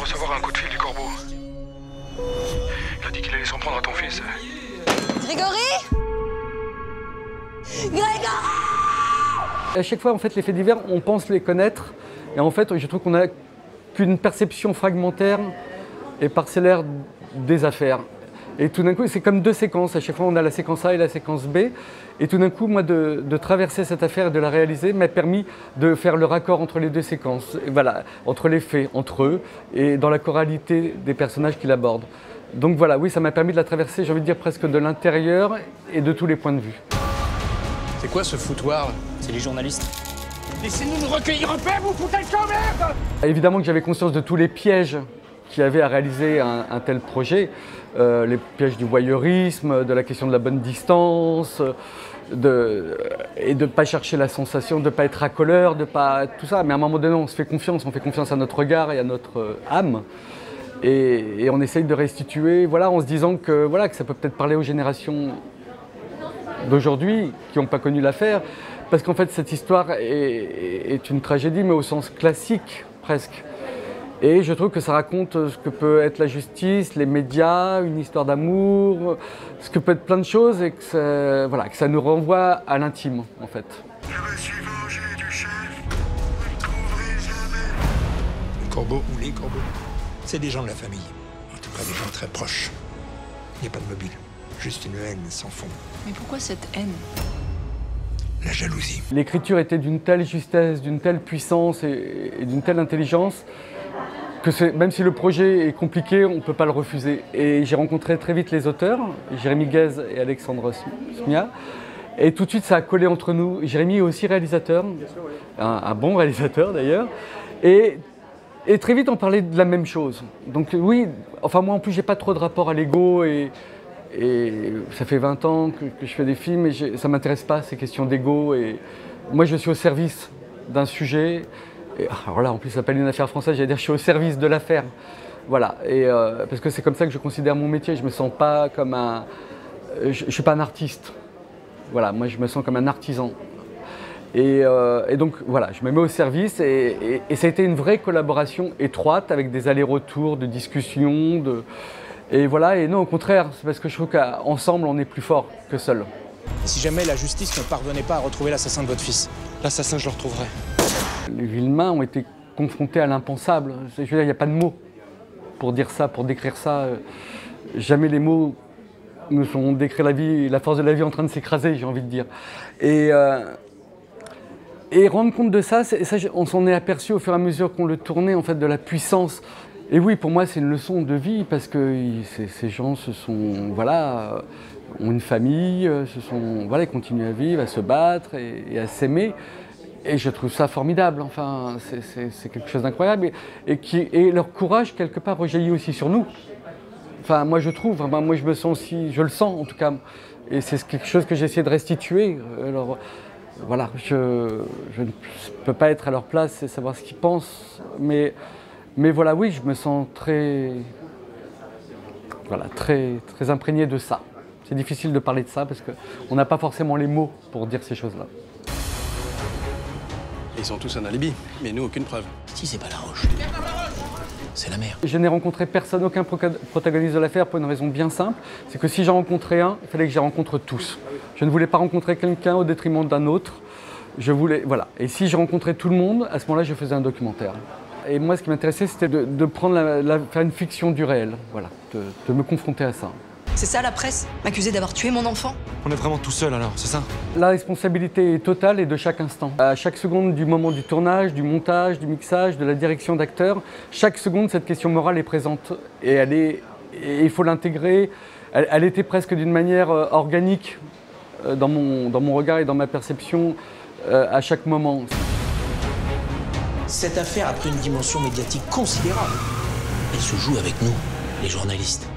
recevoir un coup de fil du corbeau. Il a dit qu'il allait s'en prendre à ton fils. Grégory? Grégory! À chaque fois, en fait, les faits divers, on pense les connaître. Et en fait, je trouve qu'on n'a qu'une perception fragmentaire et parcellaire des affaires. Et tout d'un coup, c'est comme deux séquences. À chaque fois, on a la séquence A et la séquence B. Et tout d'un coup, moi, de traverser cette affaire et de la réaliser m'a permis de faire le raccord entre les deux séquences. Et voilà, entre les faits, entre eux, et dans la choralité des personnages qui l'abordent. Donc voilà, oui, ça m'a permis de la traverser, j'ai envie de dire, presque de l'intérieur et de tous les points de vue. C'est quoi ce foutoir là? C'est les journalistes. Laissez-nous nous recueillir un peu, vous foutez le camp, merde! Évidemment que j'avais conscience de tous les pièges qu'il y avait à réaliser un tel projet. Les pièges du voyeurisme, de la question de la bonne distance, et de ne pas chercher la sensation, de ne pas être racoleur, de pas tout ça. Mais à un moment donné, on se fait confiance à notre regard et à notre âme. Et on essaye de restituer, voilà, en se disant que, voilà, que ça peut peut-être parler aux générations d'aujourd'hui qui n'ont pas connu l'affaire. Parce qu'en fait, cette histoire est une tragédie, mais au sens classique, presque. Et je trouve que ça raconte ce que peut être la justice, les médias, une histoire d'amour, ce que peut être plein de choses et que voilà, que ça nous renvoie à l'intime, en fait. Je me suis vengé du chef, vous ne trouverez jamais. Le corbeau ou les corbeaux, c'est des gens de la famille. En tout cas, des gens très proches. Il n'y a pas de mobile, juste une haine sans fond. Mais pourquoi cette haine? La jalousie. L'écriture était d'une telle justesse, d'une telle puissance et d'une telle intelligence que même si le projet est compliqué, on ne peut pas le refuser. Et j'ai rencontré très vite les auteurs, Jérémy Guez et Alexandre Smia. Et tout de suite, ça a collé entre nous. Jérémy est aussi réalisateur, un bon réalisateur d'ailleurs. Et très vite, on parlait de la même chose. Donc oui, enfin moi en plus, j'ai pas trop de rapport à l'ego et ça fait 20 ans que je fais des films et ça ne m'intéresse pas, ces questions d'ego. Et moi, je suis au service d'un sujet. Et alors là, en plus, ça s'appelle une affaire française, j'allais dire, je suis au service de l'affaire. Voilà, parce que c'est comme ça que je considère mon métier. Je me sens pas comme un... Je ne suis pas un artiste. Voilà, moi, je me sens comme un artisan. Et donc, voilà, je me mets au service et ça a été une vraie collaboration étroite avec des allers-retours, de discussions, Et voilà, et non, au contraire, c'est parce que je trouve qu'ensemble, on est plus fort que seul. Et si jamais la justice ne parvenait pas à retrouver l'assassin de votre fils? L'assassin, je le retrouverai. Les Villemains ont été confrontés à l'impensable. Je veux dire, il n'y a pas de mots pour dire ça, pour décrire ça. Jamais les mots ne sont décrire la vie, la force de la vie en train de s'écraser, j'ai envie de dire. Et rendre compte de ça, on s'en est aperçu au fur et à mesure qu'on le tournait, en fait, de la puissance. Et oui, pour moi, c'est une leçon de vie parce que ces gens voilà, ont une famille, voilà, ils continuent à vivre, à se battre et à s'aimer. Et je trouve ça formidable. Enfin, c'est quelque chose d'incroyable et leur courage quelque part rejaillit aussi sur nous. Enfin, moi je trouve. Enfin, moi je me sens aussi, je le sens en tout cas. Et c'est quelque chose que j'ai essayé de restituer. Alors voilà, je ne peux pas être à leur place et savoir ce qu'ils pensent, mais voilà, oui, je me sens très imprégné de ça. C'est difficile de parler de ça parce qu'on n'a pas forcément les mots pour dire ces choses-là. Ils ont tous un alibi, mais nous, aucune preuve. Si c'est pas la roche, c'est la mer. Je n'ai rencontré personne, aucun protagoniste de l'affaire pour une raison bien simple. C'est que si j'en rencontrais un, il fallait que j'y rencontre tous. Je ne voulais pas rencontrer quelqu'un au détriment d'un autre. Je voulais, voilà. Et si je rencontrais tout le monde, à ce moment-là, je faisais un documentaire. Et moi, ce qui m'intéressait, c'était de prendre faire une fiction du réel, voilà, de me confronter à ça. C'est ça la presse? M'accuser d'avoir tué mon enfant? On est vraiment tout seul alors, c'est ça? La responsabilité est totale et de chaque instant. À chaque seconde du moment du tournage, du montage, du mixage, de la direction d'acteurs, chaque seconde, cette question morale est présente. Et il faut l'intégrer. Elle était presque d'une manière organique dans mon regard et dans ma perception à chaque moment. Cette affaire a pris une dimension médiatique considérable. Elle se joue avec nous, les journalistes.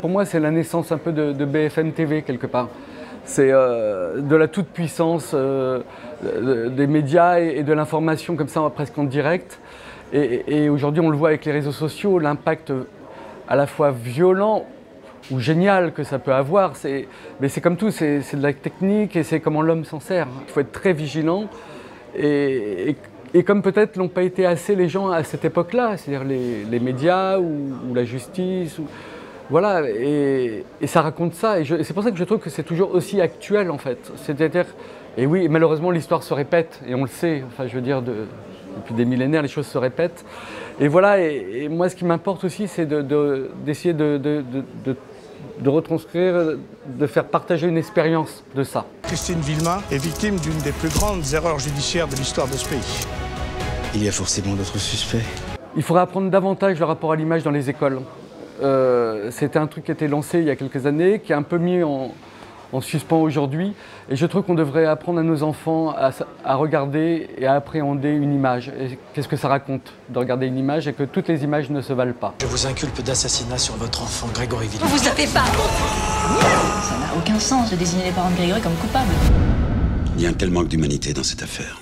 Pour moi, c'est la naissance un peu de BFM TV, quelque part. C'est de la toute-puissance des médias et de l'information comme ça, presque en direct. Et aujourd'hui, on le voit avec les réseaux sociaux, l'impact à la fois violent ou génial que ça peut avoir. Mais c'est comme tout, c'est de la technique et c'est comment l'homme s'en sert. Il faut être très vigilant et Et comme peut-être n'ont pas été assez les gens à cette époque-là, c'est-à-dire les médias ou la justice, voilà, et ça raconte ça. Et c'est pour ça que je trouve que c'est toujours aussi actuel en fait. C'est-à-dire, et oui, malheureusement l'histoire se répète, et on le sait, enfin je veux dire, depuis des millénaires les choses se répètent. Et voilà, et moi ce qui m'importe aussi c'est d'essayer de retranscrire, de faire partager une expérience de ça. Christine Villemain est victime d'une des plus grandes erreurs judiciaires de l'histoire de ce pays. Il y a forcément d'autres suspects. Il faudrait apprendre davantage le rapport à l'image dans les écoles. C'était un truc qui a été lancé il y a quelques années, qui est un peu mis en suspens aujourd'hui. Et je trouve qu'on devrait apprendre à nos enfants à regarder et à appréhender une image. Et qu'est-ce que ça raconte de regarder une image et que toutes les images ne se valent pas. Je vous inculpe d'assassinat sur votre enfant, Grégory Villemain. Vous savez pas. Ça n'a aucun sens de désigner les parents de Grégory comme coupables. Il y a un tel manque d'humanité dans cette affaire.